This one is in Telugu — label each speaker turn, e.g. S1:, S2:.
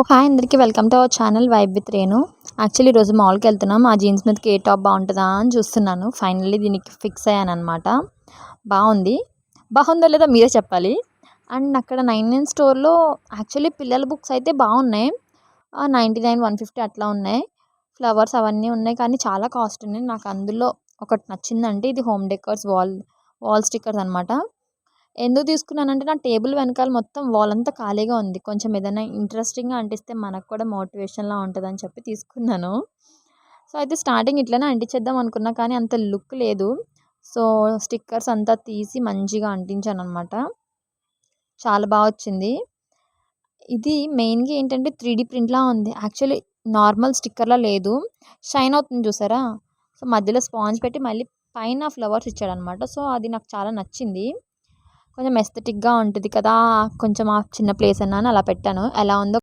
S1: హాయ్ అందరికీ welcome to our channel vibe with Renu. Actually ఈరోజు మాల్కి వెళ్తున్నాం. ఆ జీన్స్ మీదకి ఏ టాప్ బాగుంటుందా అని చూస్తున్నాను. ఫైనల్లీ దీనికి ఫిక్స్ అయ్యాను అనమాట. బాగుందో లేదో మీరే చెప్పాలి. అండ్ అక్కడ 99 స్టోర్లో యాక్చువల్లీ పిల్లల బుక్స్ అయితే బాగున్నాయి. 99, 150 అట్లా ఉన్నాయి. ఫ్లవర్స్ అవన్నీ ఉన్నాయి, కానీ చాలా కాస్ట్ ఉన్నాయి. నాకు అందులో ఒకటి నచ్చిందంటే ఇది హోమ్ డెకర్స్ వాల్ స్టిక్కర్స్ అనమాట. ఎందుకు తీసుకున్నానంటే నా టేబుల్ వెనకాల మొత్తం వాల్ అంతా ఖాళీగా ఉంది. కొంచెం ఏదైనా ఇంట్రెస్టింగ్‌గా అంటిస్తే మనకు కూడా మోటివేషన్‌లా ఉంటదని చెప్పి తీసుకున్నాను. సో, అయితే స్టార్టింగ్ ఇట్లనే అంటించేద్దాం అనుకున్నా, కానీ అంత లుక్ లేదు. సో, స్టిక్కర్స్ అంతా తీసి మంచిగా అంటించాననమాట. చాలా వచ్చింది. ఇది మెయిన్‌గా ఏంటంటే 3డీ ప్రింట్‌లా ఉంది. యాక్చువల్లీ నార్మల్ స్టిక్కర్‌లా లేదు. షైన్ అవుతుంది చూసారా? సో, మధ్యలో స్పాంజ్ పెట్టి మళ్ళీ పైన ఫ్లవర్స్ ఇచ్చాడనమాట. సో, అది నాకు చాలా నచ్చింది. కొంచెం ఎస్థెటిక్‌గా ఉంటది కదా! కొంచెం ఆ చిన్న ప్లేస్ అన్నా అని అలా పెట్టాను. ఎలా ఉందో